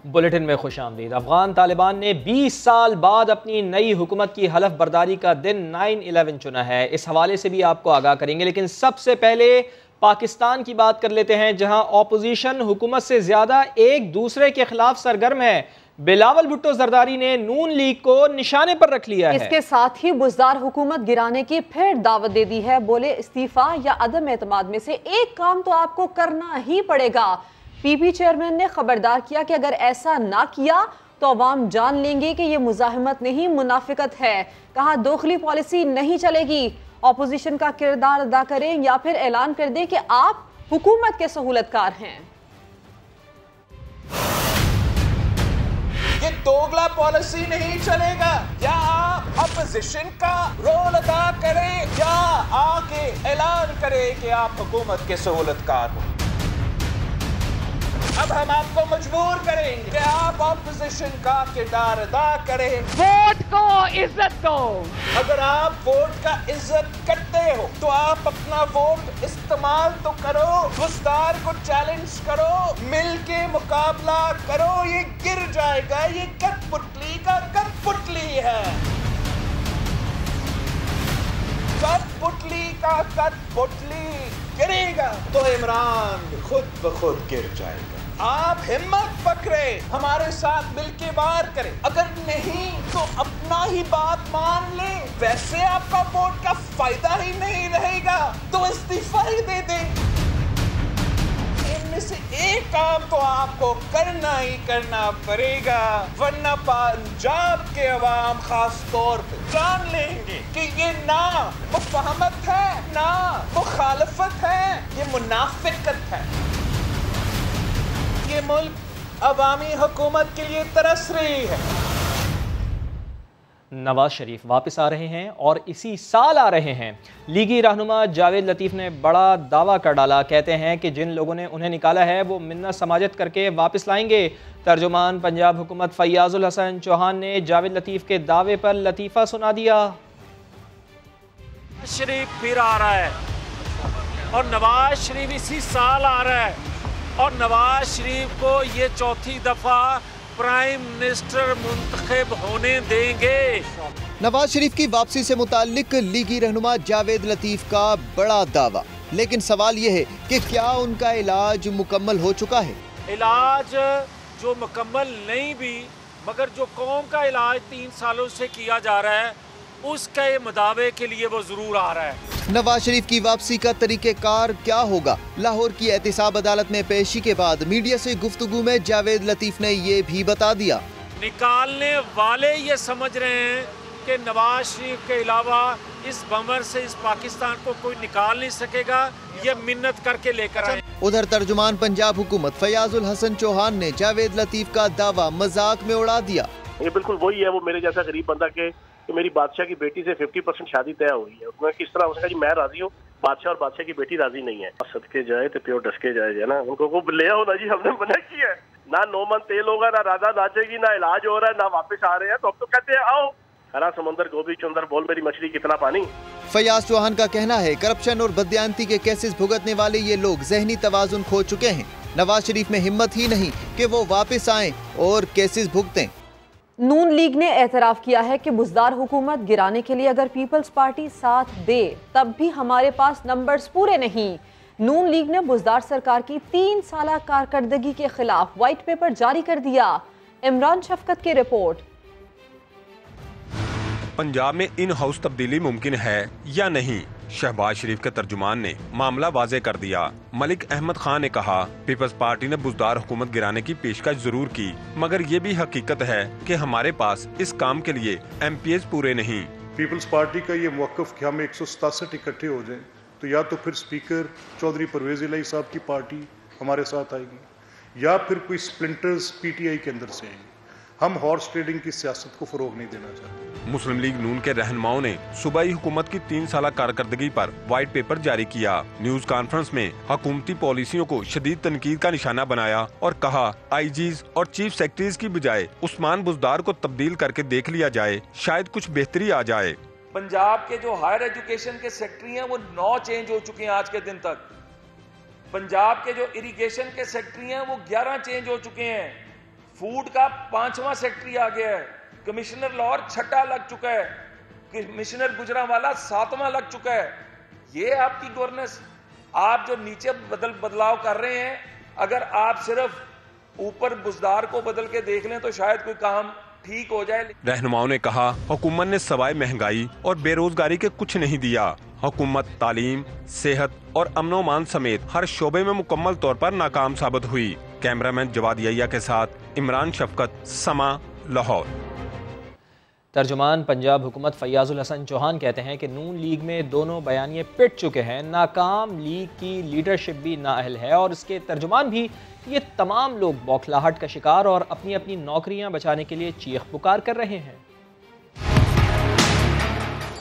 Bulletin में खुश आमदीद। अफगान तालिबान ने 20 साल बाद अपनी नई हुकूमत की हलफ बर्दारी का दिन 9/11 चुना है। इस हवाले से भी आपको आगाह करेंगे, लेकिन सबसे पहले पाकिस्तान की बात कर लेते हैं, जहां ऑपोजिशन हुकूमत से ज्यादा एक दूसरे के खिलाफ सरगर्म है। बिलावल भुट्टो जरदारी ने नून लीग को निशाने पर रख लिया है। इसके साथ ही बुज़दार हुकूमत गिराने की फिर दावत दे दी है। बोले इस्तीफा या अदम एतमाद में से एक काम तो आपको करना ही पड़ेगा। पीपी चेयरमैन ने खबरदार किया कि अगर ऐसा ना किया तो अवाम जान लेंगे कि ये मुजाहिमत नहीं मुनाफिकत है। कहा दोखली पॉलिसी नहीं चलेगी, ऑपोजिशन का किरदार अदा करें या फिर ऐलान कर दें कि आप हुकूमत के सहूलतकार हैं। ये दोगला पॉलिसी नहीं चलेगा। या आप अपोजिशन का रोल अदा करें या आके ऐलान करें कि आप हुकूमत के सहूलतकार हो। अब हम आपको मजबूर करेंगे कि आप ऑपोजिशन का किरदार अदा करें। वोट को इज्जत दो। अगर आप वोट का इज्जत करते हो तो आप अपना वोट इस्तेमाल तो करो, बुज़दार को चैलेंज करो, मिल के मुकाबला करो। ये गिर जाएगा, ये कठपुतली का कठपुतली है। कठपुतली का कठपुतली गिरेगा तो इमरान खुद ब खुद गिर जाएगा। आप हिम्मत पकड़े, हमारे साथ मिलके वार करें। अगर नहीं तो अपना ही बात मान ले। वैसे आपका वोट का फायदा ही नहीं रहेगा तो इस्तीफा ही दे दें। इनमें से एक काम तो आपको करना ही करना पड़ेगा, वरना पंजाब के अवाम खास तौर पे जान लेंगे कि ये ना मुफाहमत है ना मुखालफत है, ये मुनाफिकत है। ये मुल्क अवामी हुकूमत के लिए तरस रही है। नवाज शरीफ वापस आ रहे हैं और इसी साल आ रहे हैं। लीगी रहनुमा जावेद लतीफ़ ने बड़ा दावा कर डाला। कहते हैं कि जिन लोगों ने उन्हें निकाला है वो मिन्नत समाजत करके वापस लाएंगे। तर्जुमान पंजाब हुकूमत फैयाजुल हसन चौहान ने जावेद लतीफ़ के दावे पर लतीफ़ा सुना दिया। शरीफ फिर आ रहा है और नवाज शरीफ इसी साल आ रहा है और नवाज शरीफ को ये चौथी दफा प्राइम मिनिस्टर मुंतखब होने देंगे। नवाज शरीफ की वापसी से मुताल्लिक लीगी रहनुमा जावेद लतीफ का बड़ा दावा, लेकिन सवाल यह है कि क्या उनका इलाज मुकम्मल हो चुका है। इलाज जो मुकम्मल नहीं भी, मगर जो कौम का इलाज 3 सालों से किया जा रहा है उसके मुदावे के लिए वो जरूर आ रहा है। नवाज शरीफ की वापसी का तरीक़ेकार क्या होगा। लाहौर की एहतिसाब अदालत में पेशी के बाद मीडिया से गुफ्तगू में जावेद लतीफ ने ये भी बता दिया। निकालने वाले ये समझ रहे हैं कि नवाज शरीफ के अलावा इस बमर से इस पाकिस्तान को कोई निकाल नहीं सकेगा, ये मिन्नत करके लेकर आए। उधर तर्जुमान पंजाब हुकूमत फैयाजुल हसन चौहान ने जावेद लतीफ का दावा मजाक में उड़ा दिया। ये बिल्कुल वही है, वो मेरे जैसा गरीब बंदा के कि मेरी बादशाह की बेटी से 50% शादी तय हुई है। उसमें किस तरह उसका जी मैं राजी हूँ, बादशाह और बादशाह की बेटी राजी नहीं है। सदके जाए तो प्योर डसके जाए है ना, उनको को ले आओ ना जी, हमने मना किया है। ना 9 मन तेल होगा, ना राधा नाचेगी, ना इलाज हो रहा है, ना वापस आ रहे हैं, तो अब तो कहते हैं आओ। हरा समंदर गोभी चुंदर बोल मेरी मछली कितना पानी। फयाज चौहान का कहना है करप्शन और बददियानती के केसेस भुगतने वाले ये लोग जहनी तवाजुन खो चुके हैं। नवाज शरीफ में हिम्मत ही नहीं कि वो वापस आएं और केसेस भुगतें। नून लीग ने एतराफ़ किया है कि बुज़दार हुकूमत गिराने के लिए अगर पीपल्स पार्टी साथ दे तब भी हमारे पास नंबर्स पूरे नहीं। नून लीग ने बुज़दार सरकार की 3 साला कारकर्दगी के खिलाफ व्हाइट पेपर जारी कर दिया। इमरान शफकत की रिपोर्ट। पंजाब में इन हाउस तब्दीली मुमकिन है या नहीं, शहबाज शरीफ के तर्जुमान ने मामला वाजे कर दिया। मलिक अहमद खान ने कहा पीपल्स पार्टी ने बुज़दार हुकूमत गिराने की पेशकश जरूर की, मगर ये भी हकीकत है कि हमारे पास इस काम के लिए MPs पूरे नहीं। पीपल्स पार्टी का ये मौक़िफ़ कि हम 167 इकट्ठे हो जाएं, तो या तो फिर स्पीकर चौधरी परवेज़ इलाही साहब की पार्टी हमारे साथ आएगी या फिर कोई स्प्लिंटर्स PTI के अंदर से आएंगे। हम हॉर्स ट्रेडिंग की सियासत को फरोग नहीं देना चाहते। मुस्लिम लीग नून के रहनुमाओं ने सूबाई हुकूमत की 3 साला कारकर्दगी पर व्हाइट पेपर जारी किया। न्यूज कॉन्फ्रेंस में हुकूमती पॉलिसियों को शदीद तनकीद का निशाना बनाया और कहा IGs और चीफ सेक्रेटरीज की बजाय उस्मान बुज़दार को तब्दील करके देख लिया जाए, शायद कुछ बेहतरी आ जाए। पंजाब के जो हायर एजुकेशन के सेक्रेटरी हैं वो 9 चेंज हो चुके हैं आज के दिन तक। पंजाब के जो इरिगेशन के सेक्रेटरी हैं वो 11 चेंज हो चुके हैं। फूड का 5वां सेक्रेटरी आ गया है, कमिश्नर लाहौर 6ठा लग चुका है, कमिश्नर गुजरांवाला 7वां लग चुका है। ये आपकी गवर्नेंस? आप जो नीचे बदलाव कर रहे हैं, अगर आप सिर्फ ऊपर बुजदार को बदल के देख लें तो शायद कोई काम ठीक हो जाए। रहनुमाओं ने कहा हुकूमत ने सवाए महंगाई और बेरोजगारी के कुछ नहीं दिया। हुकूमत तालीम, सेहत और अमनो-अमान समेत हर शोबे में मुकम्मल तौर पर नाकाम साबित हुई। कैमरामैन जवाद यहिया के साथ इमरान शफकत, समा, लाहौर। तर्जुमान पंजाब हुकूमत फैयाजुल हसन चौहान कहते हैं कि नून लीग में दोनों बयानिए पिट चुके हैं, नाकाम लीग की लीडरशिप भी नाअहल है और इसके तर्जुमान भी। ये तमाम लोग बौखलाहट का शिकार और अपनी अपनी नौकरियां बचाने के लिए चीख पुकार कर रहे हैं।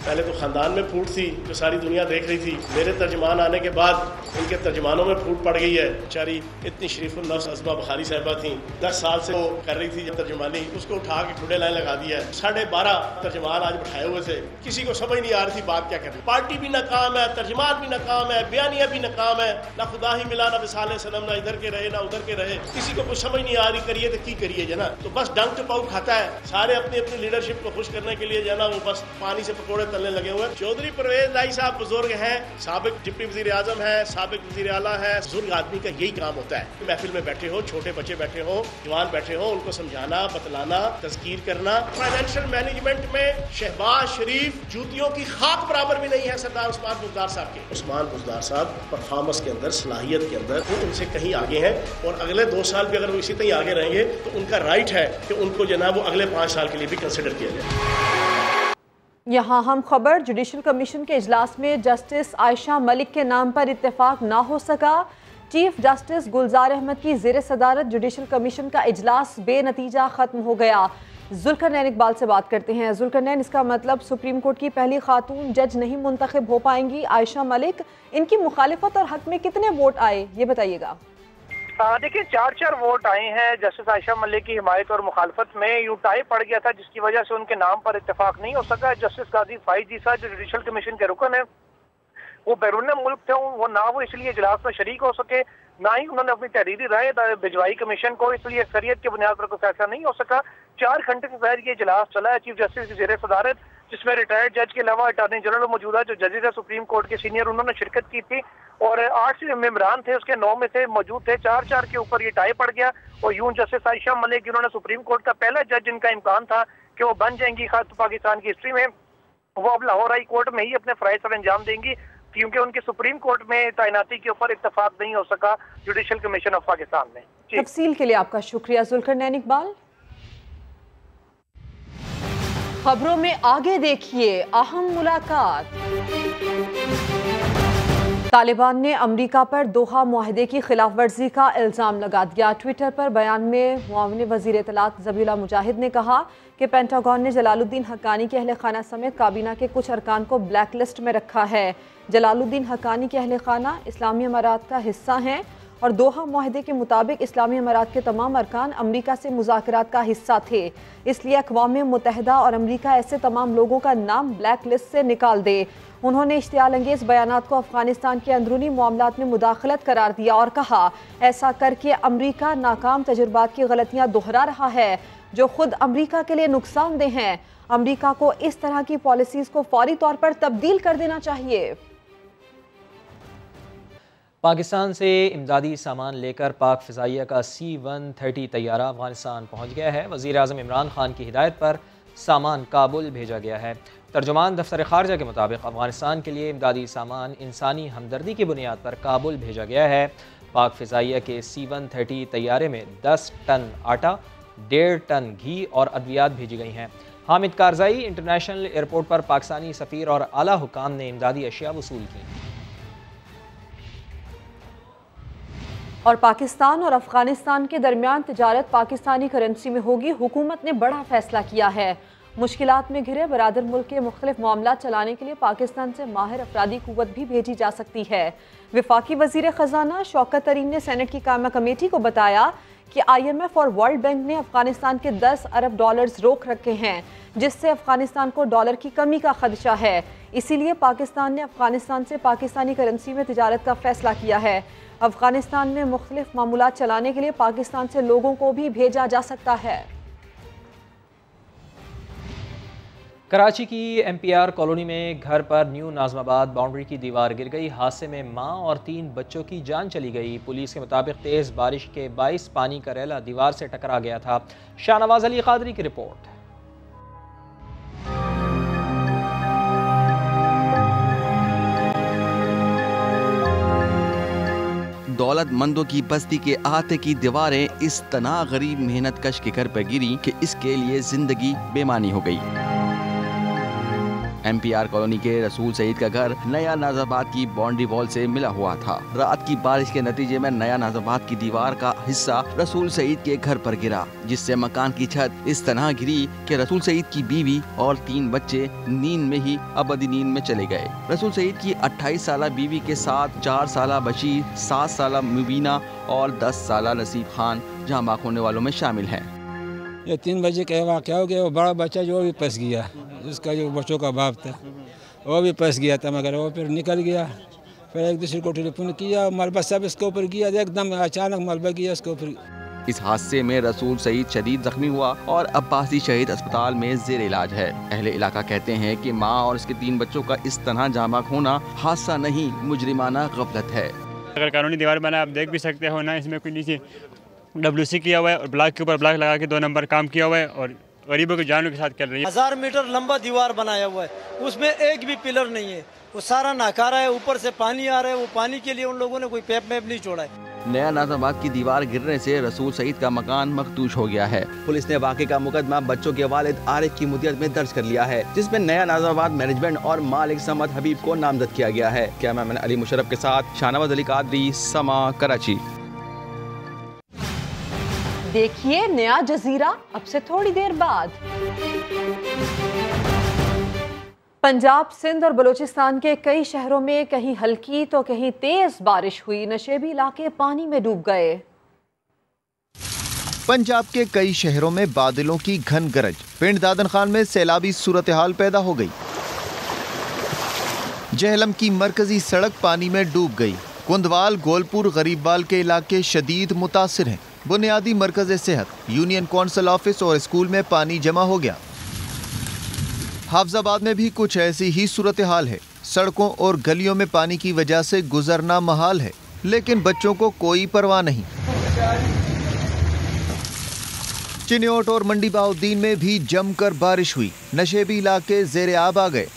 पहले तो खानदान में फूट थी जो सारी दुनिया देख रही थी, मेरे तर्जमान आने के बाद उनके तर्जमानों में फूट पड़ गई है। बेचारी इतनी शरीफुल नफ्स असबा बुखारी साहिबा थी, 10 साल से वो कर रही थी जब तर्जमानी, उसको उठा के ठुडे लाइन लगा दिया है। 12.5 तर्जमान आज बैठाए हुए थे, किसी को समझ नहीं आ रही थी बात क्या करनी। पार्टी भी नाकाम है, तर्जमान भी नाकाम है, बयानिया भी नाकाम है, ना खुदा ही मिला ना विसाले सनम, ना इधर के रहे ना उधर के रहे, किसी को कुछ समझ नहीं आ रही। करिए तो की करिए जना, तो बस डंक टपाउ खाता है। सारे अपनी अपनी लीडरशिप को खुश करने के लिए जना वो बस पानी से पकौड़े तलने लगे हुए। चौधरी परवेज लाई साहब बुजुर्ग हैं, साबिक डिप्टी वजीर आजम है, साबिक वजीर आला है। बुजुर्ग आदमी का यही काम होता है, महफिल में बैठे हो, छोटे बच्चे बैठे हो, जवान बैठे हो, उनको समझाना, बतलाना, तज़कीर करना। फाइनेंशियल मैनेजमेंट में शहबाज शरीफ जूतियों की खाक बराबर भी नहीं है सरदार उस्मान बुज़दार साहब के। उस्मान बुज़दार साहब परफॉर्मेंस के अंदर, सलाहियत के अंदर वो उनसे कहीं आगे हैं और अगले 2 साल भी अगर वो इसी तरह आगे रहेंगे तो उनका राइट है कि उनको जो ना वो अगले 5 साल के लिए भी कंसिडर किया जाए। यहाँ हम खबर, जुडिशल कमीशन के इजलास में जस्टिस आयशा मलिक के नाम पर इत्तेफाक ना हो सका। चीफ जस्टिस गुलजार अहमद की ज़ेर सदारत जुडिशल कमीशन का इजलास बेनतीजा ख़त्म हो गया। जुल्करनैन इकबाल से बात करते हैं। जुल्करनैन, इसका मतलब सुप्रीम कोर्ट की पहली खातून जज नहीं मुंतखब हो पाएंगी आयशा मलिक। इनकी मुखालिफत और हक में कितने वोट आए, ये बताइएगा। देखिए 4 वोट आए हैं जस्टिस आयशा मलिक की हिमायत और मुखालफत में। यूं टाई पड़ गया था जिसकी वजह से उनके नाम पर इत्तेफाक नहीं हो सका। जस्टिस काजी फाइज जीसा जो जुडिशल कमीशन के रुकन है वो बैरून मुल्क थे, वो ना वो इसलिए इजलास में शरीक हो सके, ना ही उन्होंने अपनी तहरीरी राय भिजवाई कमीशन को, इसलिए अक्सरियत की बुनियाद पर कोई फैसला नहीं हो सका। 4 घंटे से ज्यादा ये इजलास चला है चीफ जस्टिस की ज़ेर सदारत, जिसमें रिटायर्ड जज के अलावा अटॉर्नी जनरल मौजूदा जो जजेस है सुप्रीम कोर्ट के सीनियर, उन्होंने शिरकत की थी और 8 मेंबरान थे, उसके 9 में से मौजूद थे। 4 के ऊपर ये टाई पड़ गया और यूं जस्टिस आयशा मलिक जिन्होंने सुप्रीम कोर्ट का पहला जज जिनका इम्कान था कि वो बन जाएंगी खास पाकिस्तान की हिस्ट्री में, वो अब लाहौर हाई कोर्ट में ही अपने फराइज सर अंजाम देंगी क्योंकि उनके सुप्रीम कोर्ट में तैनाती के ऊपर इत्तेफाक नहीं हो सका जुडिशल कमीशन ऑफ पाकिस्तान में। तफसील के लिए आपका शुक्रिया जुल्करनैन इकबाल। खबरों में आगे देखिए अहम मुलाकात। तालिबान ने अमरीका पर दोहा मुआहदे की खिलाफ वर्जी का इल्ज़ाम लगा दिया। ट्विटर पर बयान में मुआविन वज़ीर इत्तलात ज़बीउल्लाह मुजाहिद ने कहा कि पेंटागन ने जलालुद्दीन हक्कानी के अहल खाना समेत काबीना के कुछ अरकान को ब्लैक लिस्ट में रखा है। जलालुद्दीन हक्कानी के अहल खाना इस्लामी अमारात का हिस्सा हैं और दोहा मुआहदे के मुताबिक इस्लामी अमारात के तमाम अरकान अमरीका से मुज़ाकरात का हिस्सा थे, इसलिए अक़वाम मुत्तहिदा और अमरीका ऐसे तमाम लोगों का नाम ब्लैक लिस्ट से निकाल दे। उन्होंने इश्तियाल अंगेज़ बयानात को अफ़गानिस्तान के अंदरूनी मामलात में मुदाखलत करार दिया और कहा ऐसा करके अमरीका नाकाम तजुर्बात की गलतियाँ दोहरा रहा है जो खुद अमरीका के लिए नुकसानदेह हैं। अमरीका को इस तरह की पॉलिसीज़ को फौरी तौर पर तब्दील कर देना चाहिए। पाकिस्तान से इमदादी सामान लेकर पाक फ़िज़ाइया का C-130 तैयारा अफगानिस्तान पहुँच गया है। वज़ीर आज़म इमरान खान की हिदायत पर सामान काबुल भेजा गया है। तर्जुमान दफ्तर ख़ारजा के मुताबिक अफगानिस्तान के लिए इमदादी सामान इंसानी हमदर्दी की बुनियाद पर काबुल भेजा गया है। पाक फ़िज़ाइया के C-130 तैयारे में 10 टन आटा, 1.5 टन घी और अद्वियात भेजी गई हैं। हामिद कारज़ाई इंटरनेशनल एयरपोर्ट पर पाकिस्तानी सफ़ीर और आला हुकाम ने इमदादी अशिया वसूल की। और पाकिस्तान और अफगानिस्तान के दरमियान तिजारत पाकिस्तानी करेंसी में होगी। हुकूमत ने बड़ा फैसला किया है। मुश्किलात में घिरे बरादर मुल्क के मुख्तलिफ मामला चलाने के लिए पाकिस्तान से माहिर अफरादी कुव्वत भी भेजी जा सकती है। वफाकी वजीर ख़जाना शौकत तरीन ने सेनेट की कायमा कमेटी को बताया कि IMF और वर्ल्ड बैंक ने अफगानिस्तान के 10 अरब डॉलर्स रोक रखे हैं, जिससे अफगानिस्तान को डॉलर की कमी का खदशा है। इसीलिए पाकिस्तान ने अफगानिस्तान से पाकिस्तानी करेंसी में तिजारत का फैसला किया है। अफगानिस्तान में मुख्तलिफ मामूलात चलाने के लिए पाकिस्तान से लोगों को भी भेजा जा सकता है। कराची की MPR कॉलोनी में घर पर न्यू नाजमाबाद बाउंड्री की दीवार गिर गई। हादसे में मां और 3 बच्चों की जान चली गई। पुलिस के मुताबिक तेज़ बारिश के बाइस पानी का रैला दीवार से टकरा गया था। शाहनवाज अली कादरी की रिपोर्ट। दौलतमंदों की बस्ती के अहाते की दीवारें इस तना गरीब मेहनत कश के घर पर गिरी कि इसके लिए जिंदगी बेमानी हो गई। MPR कॉलोनी के रसूल सईद का घर नया नाजाबाद की बाउंड्री वॉल से मिला हुआ था। रात की बारिश के नतीजे में नया नाजाबाद की दीवार का हिस्सा रसूल सईद के घर पर गिरा, जिससे मकान की छत इस तरह गिरी कि रसूल सईद की बीवी और 3 बच्चे नींद में ही अबदी नींद में चले गए। रसूल सईद की 28 साला बीवी के साथ 4 साला बशीर, 7 साला मुबीना और 10 साला नसीब खान जहाँ बाक होने वालों में शामिल हैं। ये 3 बजे का वाक़या हो गया। वो बड़ा बच्चा जो भी फंस गया, उसका जो बच्चों का बाप था वो भी फंस गया था, मगर वो फिर निकल गया। फिर एक दूसरे को टेलीफोन किया, मलबा सब इसके ऊपर किया, एकदम अचानक मलबा किया इसके ऊपर। इस हादसे में रसूल सईद शदीद जख्मी हुआ और अब्बासी शहीद अस्पताल में जेर इलाज है। अहले इलाका कहते हैं कि माँ और उसके 3 बच्चों का इस तरह जामाक होना हादसा नहीं, मुजरिमाना गफलत है। अगर कानूनी दीवार बना आप देख भी सकते हो ना, इसमें कोई नीचे WC किया हुआ है और ब्लॉक के ऊपर ब्लॉक लगा के 2 नंबर काम किया हुआ है और गरीबों की जानों के साथ कर रही है। 1000 मीटर लंबा दीवार बनाया हुआ है, उसमें एक भी पिलर नहीं है, वो सारा नाकारा है। ऊपर से पानी आ रहा है, वो पानी के लिए उन लोगों ने कोई पैप नहीं छोड़ा है। नया नाजाबाद की दीवार गिरने से रसूल सईद का मकान मखदूश हो गया है। पुलिस ने वाक़े का मुकदमा बच्चों के वालिद आरिफ की मुद्दत में दर्ज कर लिया है, जिसमें नया नाजाबाद मैनेजमेंट और मालिक समद हबीब को नामजद किया गया है। कैमरामैन अली मुशर्रफ के साथ शाहनवाज अली कादरी, समा, कराची। देखिए नया जजीरा अब से थोड़ी देर बाद। पंजाब, सिंध और बलूचिस्तान के कई शहरों में कहीं हल्की तो कहीं तेज बारिश हुई। नशेबी इलाके पानी में डूब गए। पंजाब के कई शहरों में बादलों की घन गरज, पिंड दादन खान में सैलाबी सूरत हाल पैदा हो गई। जहलम की मरकजी सड़क पानी में डूब गई। कुंदवाल, गोलपुर, गरीबवाल के इलाके शदीद मुतासिर हैं। बुनियादी मरकज सेहत, यूनियन कौंसल ऑफिस और स्कूल में पानी जमा हो गया। हाफजाबाद में भी कुछ ऐसी ही सूरत हाल है। सड़कों और गलियों में पानी की वजह से गुजरना महाल है, लेकिन बच्चों को कोई परवाह नहीं। चिन्योट और मंडी बहाउद्दीन में भी जमकर बारिश हुई। नशेबी इलाके ज़ेरे आब आ गए।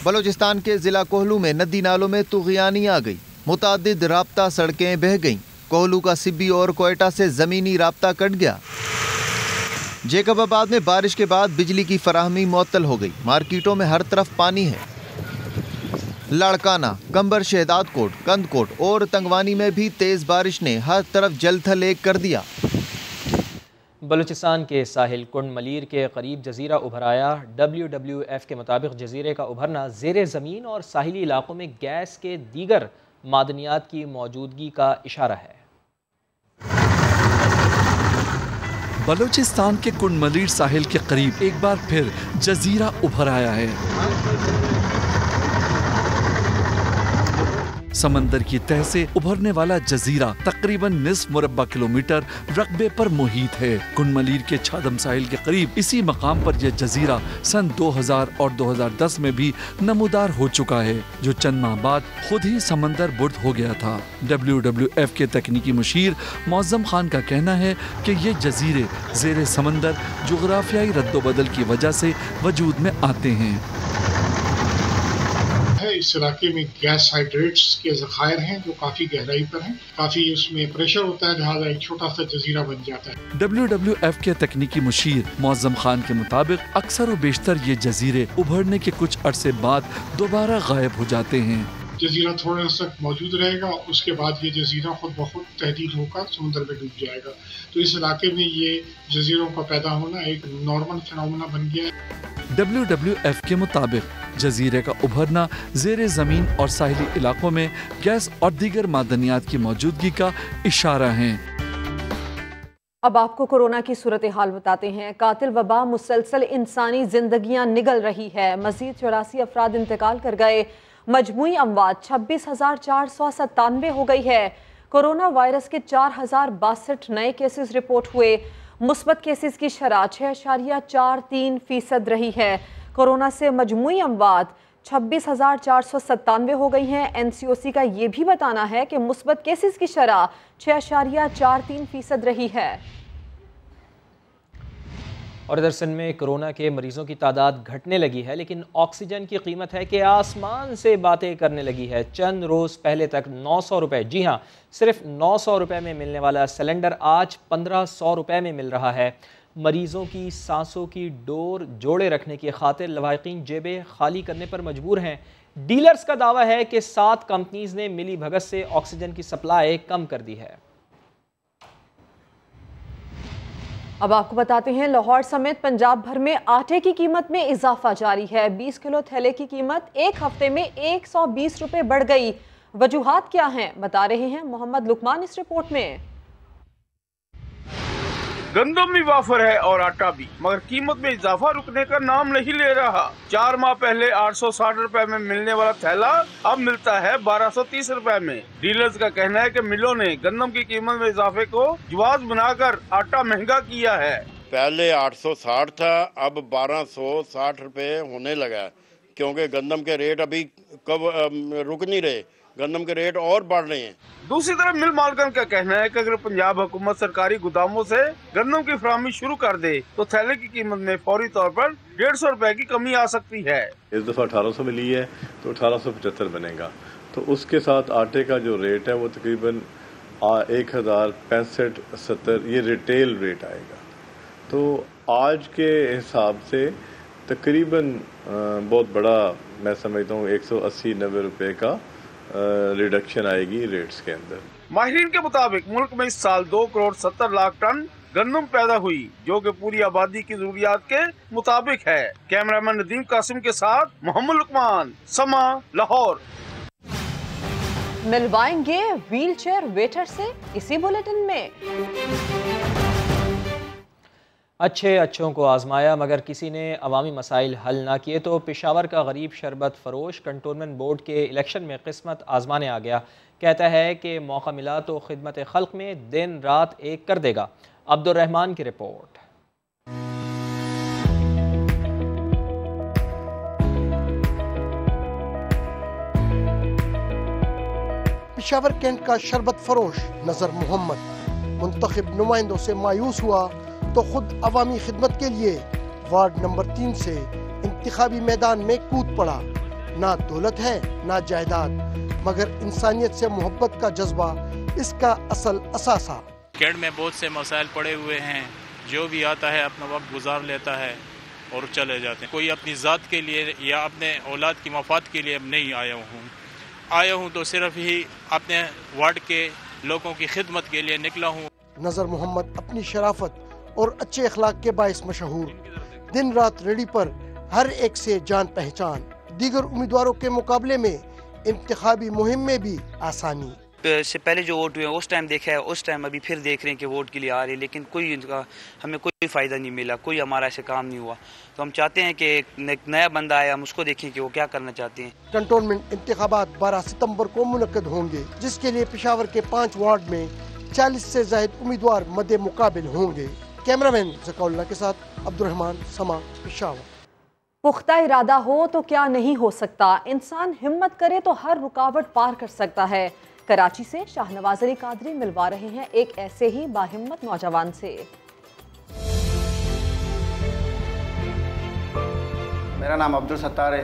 बलूचिस्तान के जिला कोहलू में नदी नालों में तुग़यानी आ गई। मुतादिद राब्ता सड़कें बह गईं। कोहलू का सिब्बी और कोयटा से ज़मीनी राब्ता कट गया। जेकबाबाद में बारिश के बाद बिजली की फराहमी मुअत्तल हो गई। मार्केटों में हर तरफ पानी है। लाड़काना, कंबर, शहदादकोट, कंदकोट और तंगवानी में भी तेज़ बारिश ने हर तरफ जलथल एक कर दिया। बलूचिस्तान के साहिल कुंड मलीर के करीब जजीरा उभर आया। WWF के मुताबिक जजीरे का उभरना ज़ेरे ज़मीन और साहिली इलाकों में गैस के दीगर मादनियात की मौजूदगी का इशारा है। बलूचिस्तान के कुंड मलीर साहिल के करीब एक बार फिर जजीरा उभर आया है। समंदर की तह से उभरने वाला जजीरा तकरीबन निस्फ मुरब्बा किलोमीटर रकबे पर मुहित है। कुंड मलीर के छादम साहिल के करीब इसी मकाम पर यह जजीरा सन 2000 और 2010 में भी नमूदार हो चुका है, जो चंद माह बाद खुद ही समंदर बुर्द हो गया था। WWF के तकनीकी मुशीर मौज़म खान का कहना है कि ये जजीरे ज़ेरे समंदर जोग्राफियाई रद्दोबदल की वजह से वजूद में आते हैं। इस इलाके में गैस हाइड्रेट्स के ज़खायर हैं जो काफ़ी गहराई पर हैं, काफ़ी उसमें प्रेशर होता है, लिहाजा एक छोटा सा जजीरा बन जाता है। WWF के तकनीकी मुशीर मौज़म खान के मुताबिक अक्सर व बेशतर ये जजीरे उभरने के कुछ अरसे बाद दोबारा गायब हो जाते हैं। जजीरा थोड़ा सा मौजूद रहेगा, उसके बाद ये जजीरा खुद ब खुद तहदीद होकर समुद्र में डूब जाएगा। तो इस इलाके में ये जजीरों का पैदा होना एक नॉर्मल फिनोमेना बन गया है। WWF के मुताबिक जजीरे का उभरना ज़ेरे ज़मीन और साहिली इलाकों में गैस और दीगर मादनियात की मौजूदगी का इशारा है। अब आपको कोरोना की सूरत हाल बताते हैं। कातिल वबा मुसलसल इंसानी जिंदगियां निगल रही है। मजीद 84 अफराद इंतकाल कर गए। मजमूई अमवात 26,497 हो गई है। कोरोना वायरस के 4,062 नए केसेस रिपोर्ट हुए। मुस्बत केसेस की शरह 6.43% रही है। कोरोना से मजमूई अमवात 26,497 हो गई हैं। NCOC का ये भी बताना है कि मुस्बत केसेस की शरह 6.43% रही है। और इधर सिंध में कोरोना के मरीजों की तादाद घटने लगी है, लेकिन ऑक्सीजन की कीमत है कि आसमान से बातें करने लगी है। चंद रोज़ पहले तक 900 रुपये, जी हाँ सिर्फ 900 रुपये में मिलने वाला सिलेंडर आज 1500 रुपये में मिल रहा है। मरीजों की सांसों की डोर जोड़े रखने की खातिर लवाहिकीन जेबें खाली करने पर मजबूर हैं। डीलर्स का दावा है कि 7 कंपनीज ने मिली भगत से ऑक्सीजन की सप्लाई कम कर दी है। अब आपको बताते हैं, लाहौर समेत पंजाब भर में आटे की कीमत में इजाफा जारी है। 20 किलो थैले की कीमत एक हफ्ते में 120 रुपये बढ़ गई। वजूहात क्या हैं, बता रहे हैं मोहम्मद लुकमान इस रिपोर्ट में। गंदम भी वाफर है और आटा भी, मगर कीमत में इजाफा रुकने का नाम नहीं ले रहा। 4 माह पहले 860 रुपए में मिलने वाला थैला अब मिलता है 1230 रुपए में। डीलर्स का कहना है कि मिलों ने गंदम की कीमत में इजाफे को जवाज बनाकर आटा महंगा किया है। पहले 860 था, अब 1260 रुपए होने लगा, क्योंकि गंदम के रेट अभी कब रुक नहीं रहे, गंदम के रेट और बढ़ रहे हैं। दूसरी तरफ मिल मालकन का कहना है कि अगर पंजाब हुकूमत सरकारी गोदामों से गंदम की फराहमी शुरू कर दे तो थैले की कीमत में फौरी तौर पर 150 रुपए की कमी आ सकती है। इस दफा 1800 मिली है तो 1875 बनेगा, तो उसके साथ आटे का जो रेट है वो तकरीबन 1065-70 ये रिटेल रेट आएगा। तो आज के हिसाब से तकरीबन बहुत बड़ा मैं समझता हूँ 180-90 रुपए का रिडक्शन आएगी रेट्स के अंदर। माहिरीन के मुताबिक मुल्क में इस साल 2 करोड़ 70 लाख टन गंदम पैदा हुई, जो कि पूरी आबादी की जरूरियात के मुताबिक है। कैमरामैन नदीम कासिम के साथ मोहम्मद लुकमान, समा, लाहौर। मिलवाएंगे व्हील चेयर वेटर से इसी बुलेटिन में। अच्छों को आजमाया मगर किसी ने अवामी मसाइल हल ना किए तो पेशावर का गरीब शरबत फरोश कंटोनमेंट बोर्ड के इलेक्शन में किस्मत आजमाने आ गया। कहता है कि मौका मिला तो खिदमत खल्क में दिन रात एक कर देगा। अब्दुर्रहमान की रिपोर्ट। पेशावर कैंट का शरबत फरोश नजर मोहम्मद मुंतखब नुमाइंदों से मायूस हुआ तो खुद अवामी खिदमत के लिए वार्ड नंबर 3 से इंतखाबी मैदान में कूद पड़ा। ना दौलत है ना जायदाद, मगर इंसानियत से मोहब्बत का जज्बा इसका असल असासा। कैंट में बहुत से मसाइल पड़े हुए हैं, जो भी आता है अपना वक्त गुजार लेता है और चले जाते हैं। कोई अपनी ज़ात के लिए या अपने औलाद की मफाद के लिए नहीं आया हूँ तो सिर्फ ही अपने वार्ड के लोगों की खिदमत के लिए निकला हूँ। नजर मोहम्मद अपनी शराफत और अच्छे अखलाक के बाइस मशहूर, दिन रात रेडी पर हर एक से जान पहचान। दीगर उम्मीदवारों के मुकाबले में इंतखाबी मुहिम में भी आसानी। से पहले जो वोट हुए उस टाइम देखा है, उस टाइम अभी फिर देख रहे हैं कि वोट के लिए आ रहे हैं, लेकिन कोई इनका हमें कोई फ़ायदा नहीं मिला, कोई हमारा ऐसे काम नहीं हुआ। तो हम चाहते हैं कि एक नया बंदा आया, हम उसको देखें कि वो क्या करना चाहते हैं। कंटोनमेंट इंतखाबात 12 सितंबर को मुनक्कद होंगे, जिसके लिए पेशावर के 5 वार्ड में 40 से ज़ायद उम्मीदवार मद्दे मुकाबिल होंगे। कैमरामैन ज़काउल्लाह के साथ अब्दुर्रहमान, समा, पेशावर। पुख्ता इरादा हो तो क्या नहीं हो सकता, इंसान हिम्मत करे तो हर रुकावट पार कर सकता है। कराची से शाहनवाज अली कादरी मिलवा रहे हैं एक ऐसे ही बाहिम्मत नौजवान से। मेरा नाम अब्दुल सत्तार है।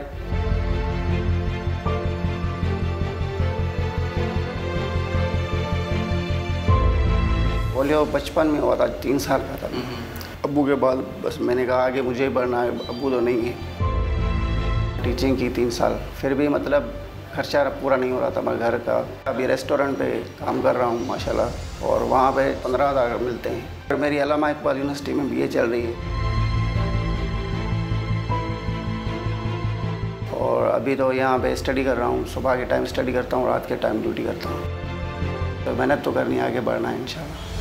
पोलियो बचपन में हुआ था, 3 साल का था। अब्बू के बाद बस मैंने कहा कि मुझे बढ़ना है, अब्बू तो नहीं है। टीचिंग की 3 साल, फिर भी मतलब खर्चा पूरा नहीं हो रहा था मैं घर का। अभी रेस्टोरेंट पे काम कर रहा हूँ माशाल्लाह, और वहाँ पे 15,000 मिलते हैं। और मेरी अल्लामा इकबाल यूनिवर्सिटी में BA चल रही है, और अभी तो यहाँ पे स्टडी कर रहा हूँ। सुबह के टाइम स्टडी करता हूँ, रात के टाइम ड्यूटी करता हूँ। तो मेहनत तो करनी, आगे बढ़ना है इंशाल्लाह।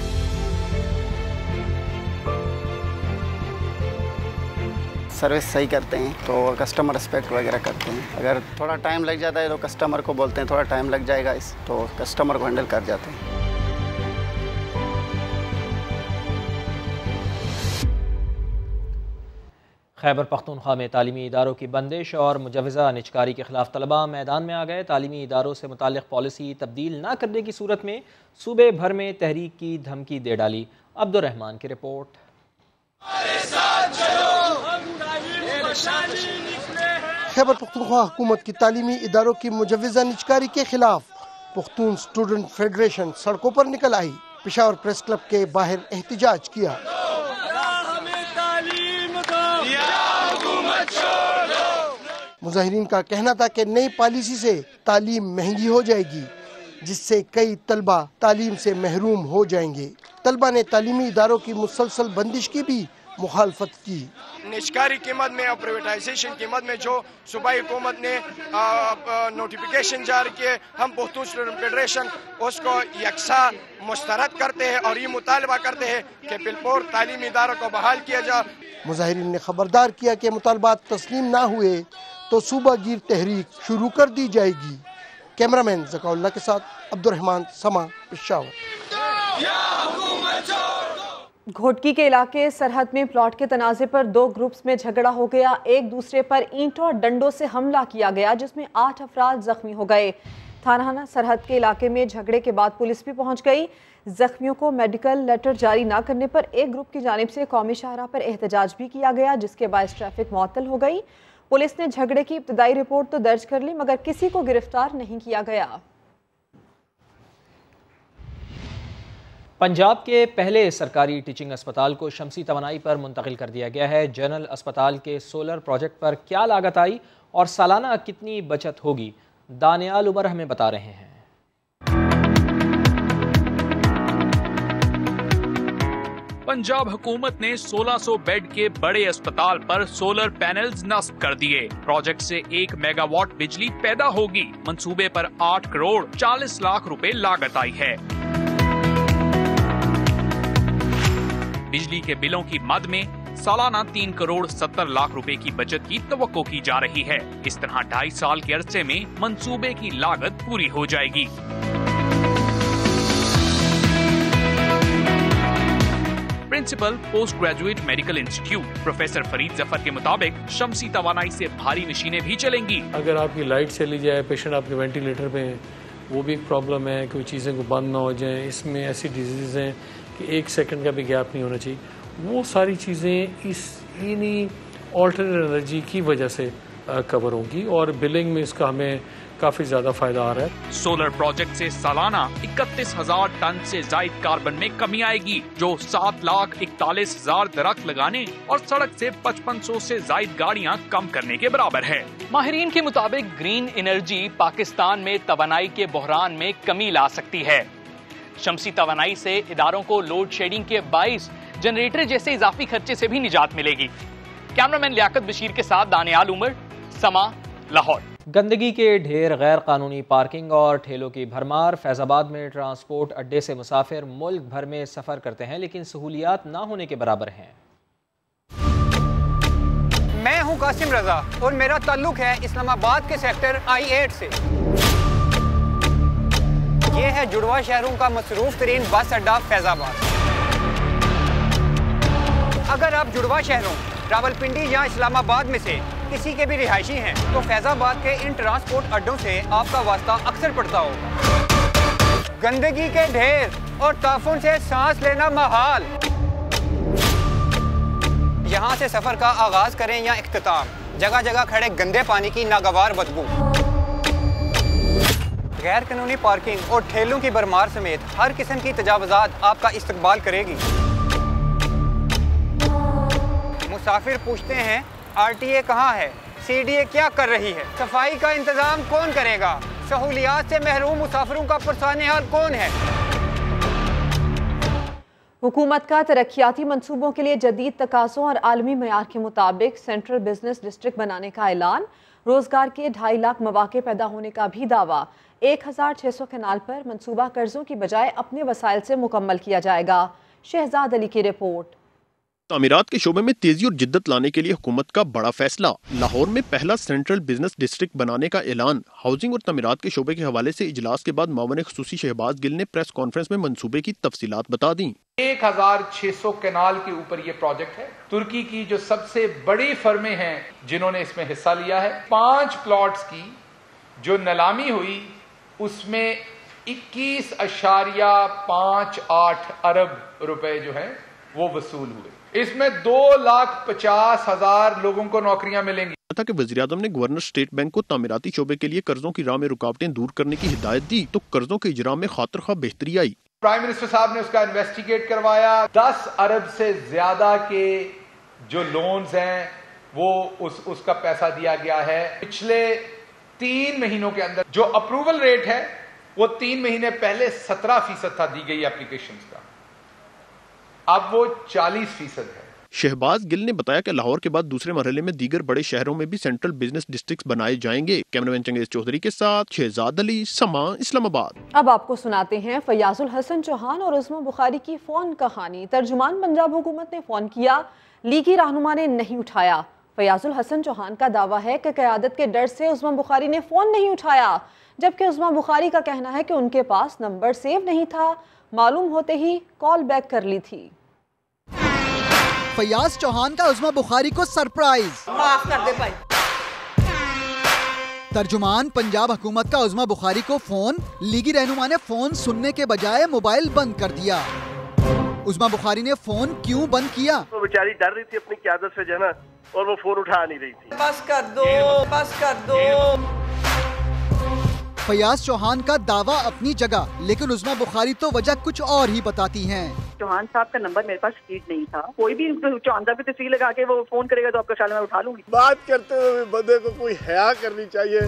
सर्विस सही करते हैं, तो कस्टमर रिस्पेक्ट वगैरह करते हैं। अगर थोड़ा टाइम लग जाता है तो कस्टमर को बोलते हैं थोड़ा टाइम लग जाएगा, तो कस्टमर को हैंडल कर जाते हैं। खैबर पख्तूनख्वा में तालीमी इदारों की बंदिश और मुजवज़ा निजकारी के खिलाफ तलबा मैदान में आ गए। तालीमी इदारों से मुताल्लिक़ पॉलिसी तब्दील न करने की सूरत में सूबे भर में तहरीक की धमकी दे डाली। अब्दुर्रहमान की रिपोर्ट। खैबर पख्तूनख्वा हुकूमत की तालीमी इदारों की मुजवज़ा निजकारी के खिलाफ पख्तून स्टूडेंट फेडरेशन सड़कों पर निकल आई। पेशावर प्रेस क्लब के बाहर एहतजाज किया। मुजाहिरीन का कहना था कि नई पॉलिसी से तालीम महंगी हो जाएगी, जिससे कई तलबा तालीम से महरूम हो जाएंगे। तलबा ने तालीमी इदारों की मुसलसल बंदिश की भी मुखालफत की। निजकारी कीमत में और प्राइवेटाइजेशन कीमत में जो सूबाई हुकूमत ने नोटिफिकेशन जारी किए, हम पख्तून स्टूडेंट फेडरेशन उसको यकसा मुस्तरद करते हैं और ये मुतालबा करते हैं कि बिलपुर तालीमी इदारों को बहाल किया जाए। मुजाहिरीन ने खबरदार किया कि मुतालबात तस्लीम ना हुए तो सूबा गिर तहरीक शुरू कर दी जाएगी। कैमरामैन ज़काउल्लाह के साथ अब्दुर्रहमान, समा, पेशावर। घोटकी के इलाके सरहद में प्लॉट के तनाज़े पर दो ग्रुप्स में झगड़ा हो गया। एक दूसरे पर ईंटों और डंडों से हमला किया गया, जिसमें 8 अफराद जख्मी हो गए। थाना सरहद के इलाके में झगड़े के बाद पुलिस भी पहुंच गई। जख्मियों को मेडिकल लेटर जारी न करने पर एक ग्रुप की जानिब से कौमी शाहराह पर एहतजाज भी किया गया, जिसके बायस ट्रैफिक मुअत्तल हो गई। पुलिस ने झगड़े की इब्तदाई रिपोर्ट तो दर्ज कर ली, मगर किसी को गिरफ्तार नहीं किया गया। पंजाब के पहले सरकारी टीचिंग अस्पताल को शमसी तवानाई पर मुंतकिल कर दिया गया है। जनरल अस्पताल के सोलर प्रोजेक्ट पर क्या लागत आई और सालाना कितनी बचत होगी, दानियाल उमर हमें बता रहे हैं। पंजाब हुकूमत ने 1600 बेड के बड़े अस्पताल पर सोलर पैनल्स नस्ब कर दिए। प्रोजेक्ट से 1 मेगावाट बिजली पैदा होगी। मंसूबे पर 8 करोड़ 40 लाख रुपए लागत आई है। बिजली के बिलों की मद में सालाना 3 करोड़ 70 लाख रुपए की बचत की तवक्को की जा रही है। इस तरह 2.5 साल के अरसे में मंसूबे की लागत पूरी हो जाएगी। Principal post graduate medical institute professor Farid Zafar के मुताबिक शमसी तवानाई से भारी मशीनें भी चलेंगी। अगर आपकी लाइट चली जाए, पेशेंट आपके वेंटिलेटर पे है, वो भी एक प्रॉब्लम है। कोई चीज़ें को बंद ना हो जाए, इसमें ऐसी डिजीज़ हैं कि 1 सेकंड का भी गैप नहीं होना चाहिए। वो सारी चीज़ें इन्हीं ऑल्टरनेट एनर्जी की वजह से कवर होंगी और बिलिंग में इसका हमें काफी ज्यादा फायदा आ रहा है। सोलर प्रोजेक्ट से सालाना 31,000 टन से जायद कार्बन में कमी आएगी, जो 7,41,000 दरख्त लगाने और सड़क से 5500 से जायद गाड़ियां कम करने के बराबर है। माहिरीन के मुताबिक ग्रीन एनर्जी पाकिस्तान में तवानाई के बहरान में कमी ला सकती है। शमसी तवानाई से इदारों को लोड शेडिंग के बाइस जनरेटर जैसे इजाफी खर्चे से भी निजात मिलेगी। कैमरामैन लियाकत बशीर के साथ दानियाल उमर, समा, लाहौर। गंदगी के ढेर, गैर कानूनी पार्किंग और ठेलों की भरमार। फैजाबाद में ट्रांसपोर्ट अड्डे से मुसाफिर मुल्क भर में सफ़र करते हैं, लेकिन सहूलियात ना होने के बराबर हैं। मैं हूं कासिम रजा और मेरा ताल्लुक है इस्लामाबाद के सेक्टर I-8 से। ये है जुड़वा शहरों का मसरूफ तरीन बस अड्डा फैजाबाद। अगर आप जुड़वा शहरों, रावलपिंडी या इस्लामाबाद में से किसी के भी रिहायशी हैं, तो फैजाबाद के इन ट्रांसपोर्ट अड्डों से आपका वास्ता अक्सर पड़ता होगा। गंदगी के ढेर और ताफुन से सांस लेना महाल। यहाँ से सफर का आगाज करें या इख्तिताम, जगह जगह खड़े गंदे पानी की नागवार बदबू, गैर कानूनी पार्किंग और ठेलों की भरमार समेत हर किस्म की तजावुज़ात आपका इस्तकबाल करेगी। मुसाफिर पूछते हैं RTA कहाँ है, CDA क्या कर रही है, सफाई का इंतजाम कौन करेगा, सहूलियात से महरूम मुसाफिरों का पुरसाने हाल कौन है। हुकूमत का तरक्याती मंसूबों के लिए जदीद तकाज़ों और आलमी मयार के मुताबिक सेंट्रल बिजनेस डिस्ट्रिक्ट बनाने का ऐलान। रोजगार के 2.5 लाख मौके पैदा होने का भी दावा। 1600 कनाल पर मंसूबा कर्जों की बजाय अपने वसाइल से मुकम्मल किया जाएगा। शहजाद अली की रिपोर्ट। तामीरात के शोबे में तेजी और जिद्दत लाने के लिए हुकूमत का बड़ा फैसला। लाहौर में पहला सेंट्रल बिजनेस डिस्ट्रिक्ट बनाने का ऐलान। हाउसिंग और तामीरात के शोबे के हवाले से इजलास के बाद मामून खुसूसी शहबाज गिल ने प्रेस कॉन्फ्रेंस में मंसूबे की तफसीलात बता दी। 1600 कैनाल के ऊपर ये प्रोजेक्ट है। तुर्की की जो सबसे बड़ी फर्में हैं जिन्होंने इसमें हिस्सा लिया है, 5 प्लॉट्स की जो नीलामी हुई उसमें 21.58 अरब रुपए जो है वो वसूल हुए। इसमें 2,50,000 लोगों को नौकरियां मिलेंगी। था कि वज़ीर-ए-आज़म ने गवर्नर स्टेट बैंक को तामीराती शोबे के लिए कर्जों की राह में रुकावटें दूर करने की हिदायत दी तो कर्जों के इजरा में खातिर-ख्वाह बेहतरी आई। प्राइम मिनिस्टर साहब ने उसका इन्वेस्टिगेट करवाया। 10 अरब से ज्यादा के जो लोन्स हैं वो उसका पैसा दिया गया है। पिछले 3 महीनों के अंदर जो अप्रूवल रेट है वो 3 महीने पहले 17% था दी गई एप्लीकेशंस का, अब वो 40% है। शहबाज गिल ने बताया कि लाहौर के बाद दूसरे मरहले में दीगर बड़े शहरों में भी सेंट्रल बिजनेस डिस्ट्रिक्ट बनाए जाएंगे। कैमरामैन चंगेज चौधरी के साथ शहजाद अली, समा, इस्लामाबाद। अब आपको सुनाते हैं फयाजुल हसन चौहान और उस्मा बुखारी की फोन कहानी। तर्जुमान पंजाब हुकूमत ने फोन किया, लीगी रहनुमा ने नहीं उठाया। फयाजुल हसन चौहान का दावा है कि क़यादत के डर से उस्मा बुखारी ने फोन नहीं उठाया, जबकि उस्मा बुखारी का कहना है कि उनके पास नंबर सेव नहीं था, मालूम होते ही कॉल बैक कर ली थी। फयाज चौहान का उस्मा बुखारी को सरप्राइज। माफ कर दे भाई। तर्जुमान पंजाब हुकूमत का उस्मा बुखारी को फोन, लीगी रहनुमा ने फोन सुनने के बजाय मोबाइल बंद कर दिया। उस्मा बुखारी ने फोन क्यों बंद किया? वो बेचारी डर रही थी अपनी क़यादत से जो है ना, और वो फोन उठा नहीं रही थी। बस कर दो, बस कर दो। फयाज चौहान का दावा अपनी जगह, लेकिन उस्मा बुखारी तो वजह कुछ और ही बताती हैं। चौहान साहब का नंबर मेरे पास फीड नहीं था। कोई भी चौहान साहब की तस्वीर लगा के वो फोन करेगा तो आपका ख्याल मैं उठा लूंगी। बात करते हुए बंदे को कोई हया करनी चाहिए।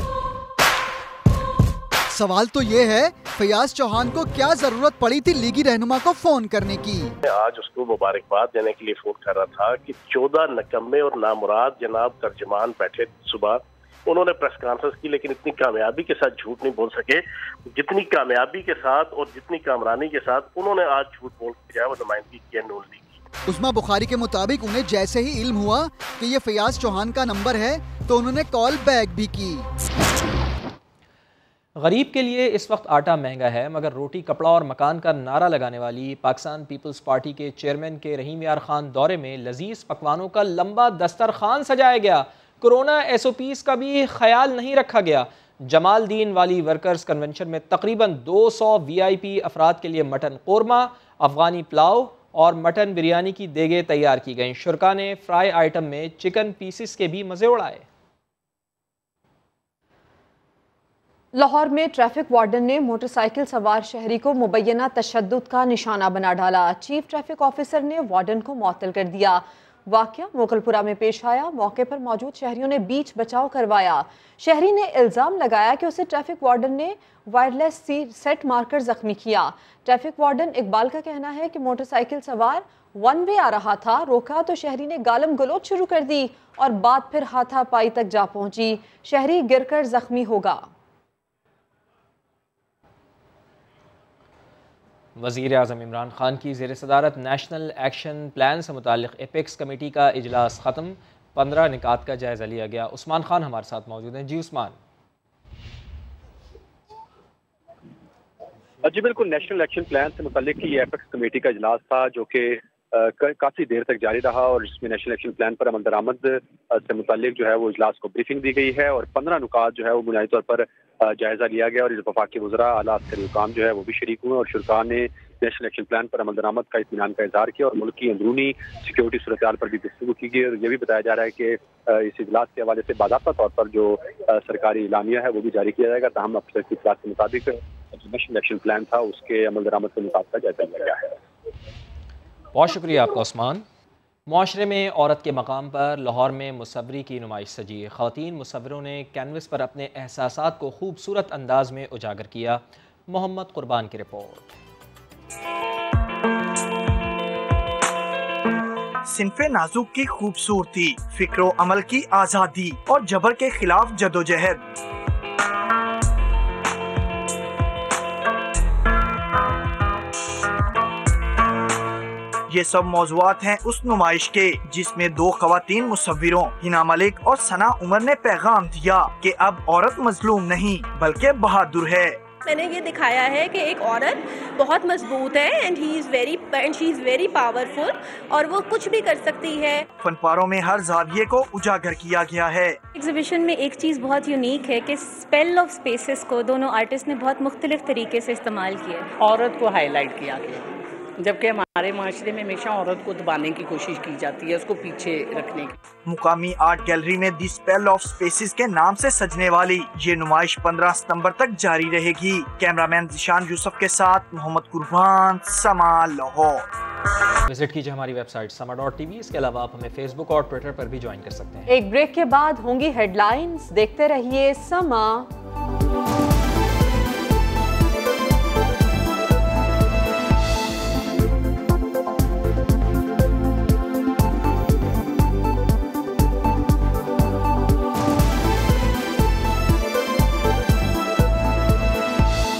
सवाल तो ये है, फयाज चौहान को क्या जरूरत पड़ी थी लीगी रहनुमा को फोन करने की? आज उसको मुबारकबाद देने के लिए फोन कर रहा था कि 14 नकम्मे और नामुराद जनाब तर्जुमान बैठे सुबह, उन्होंने प्रेस कॉन्फ्रेंस की, लेकिन इतनी कामयाबी के साथ झूठ नहीं बोल सके जितनी कामयाबी के साथ और जितनी कामरानी के साथ उन्होंने आज झूठ बोल के वो नुमाइंदगी की नून लीग की। उस्मा बुखारी के मुताबिक उन्हें जैसे ही इल्म हुआ कि ये फयाज चौहान का नंबर है तो उन्होंने कॉल बैक भी की। गरीब के लिए इस वक्त आटा महंगा है, मगर रोटी कपड़ा और मकान का नारा लगाने वाली पाकिस्तान पीपल्स पार्टी के चेयरमैन के रहीम यार खान दौरे में लजीज पकवानों का लंबा दस्तरखान सजाया गया। कोरोना SOPs का भी ख्याल नहीं रखा गया। जमालदीन वाली वर्कर्स कन्वेंशन में तकरीबन 200 VIP अफराद के लिए मटन कोरमा, अफगानी पुलाव और मटन बिरयानी की देगे तैयार की गईं। शुरका ने फ्राई आइटम में चिकन पीसेस के भी मजे उड़ाए। लाहौर में ट्रैफिक वार्डन ने मोटरसाइकिल सवार शहरी को मुबैना तशद्दुद का निशाना बना डाला। चीफ ट्रैफिक ऑफिसर ने वार्डन को मुअत्तल कर दिया। वाकया मोगलपुरा में पेश आया। मौके पर मौजूद शहरियों ने बीच बचाव करवाया। शहरी ने इल्ज़ाम लगाया कि उसे ट्रैफिक वार्डन ने वायरलेस सेट मारकर जख्मी किया। ट्रैफिक वार्डन इकबाल का कहना है कि मोटरसाइकिल सवार 1 वे आ रहा था, रोका तो शहरी ने गालम गलोच शुरू कर दी और बात फिर हाथापाई तक जा पहुंची। शहरी गिरकर जख्मी होगा। वज़ीर-ए-आज़म इमरान खान की ज़ेर सदारत नेशनल एक्शन प्लान से मुताल्लिक़ एपेक्स कमेटी का इजलास ख़त्म। 15 निकात का जायज़ा लिया गया। उस्मान खान हमारे साथ मौजूद हैं। जी उस्मान। जी बिल्कुल, नेशनल एक्शन प्लान से मुताल्लिक़ ये एपेक्स कमेटी का इजलास था जो कि काफ़ी देर तक जारी रहा और इसमें नेशनल एक्शन प्लान पर अमल दरामद से मुताल्लिक़ जो है वो इजलास को ब्रीफिंग दी गई है और 15 नुकात जो है वो बुनियादी तौर पर जायजा लिया गया और इस वफाकी वज़रा आला अस्करी हुकाम जो है वो भी शरीक हुए और शुरका ने नेशनल एक्शन प्लान पर अमल दरामद का इत्मीनान का इजहार किया और मुल्क की अंदरूनी सिक्योरिटी सूरत हाल पर भी गुफ्तगू की गई और ये भी बताया जा रहा है कि इस इजलास के हवाले से बाज़ाब्ता तौर पर जो सरकारी इलामिया है वो भी जारी किया जाएगा। ताहम अफसर की इत्तलात के मुताबिक नेशनल एक्शन प्लान था उसके अमल दरामद के मुताबिक जायजा लिया गया है। बहुत शुक्रिया आपका उस्मान। मुआशरे में औरत के मकाम पर लाहौर में मुसव्वरी की नुमाइश सजी। ख़वातीन मुसव्वरों ने कैनवस पर अपने एहसासात को खूबसूरत अंदाज में उजागर किया। मोहम्मद कुर्बान की रिपोर्ट। सिन्फ़े नाजुक की खूबसूरती, फिक्रो अमल की आज़ादी और जबर के खिलाफ जदोजहद। ये सब मौज़ूआत हैं उस नुमाइश के जिसमें 2 ख़वातीन मुसव्विरों हिना मलिक और सना उमर ने पैगाम दिया कि अब औरत मजलूम नहीं बल्कि बहादुर है। मैंने ये दिखाया है कि एक औरत बहुत मजबूत है and she is very powerful और वो कुछ भी कर सकती है। फनपारों में हर जाविये को उजागर किया गया है। एग्जीबिशन में एक चीज़ बहुत यूनिक है कि स्पेल ऑफ स्पेसेस को दोनों आर्टिस्ट ने बहुत मुख्तलिफ तरीके से इस्तेमाल किया। औरत को हाईलाइट किया गया, जबकि हमारे माशरे में हमेशा औरत को दबाने की कोशिश की जाती है, उसको पीछे रखने की। मुकामी आर्ट गैलरी में दी स्पेल ऑफ स्पेसेस के नाम से सजने वाली ये नुमाइश 15 सितंबर तक जारी रहेगी। कैमरामैन जिशान यूसुफ के साथ मोहम्मद कुर्बान, समा, लाहौर। विजिट कीजिए हमारी वेबसाइट sama.tv। इसके अलावा आप हमें फेसबुक और ट्विटर पर भी ज्वाइन कर सकते हैं। एक ब्रेक के बाद होंगी हेडलाइंस, देखते रहिए समा।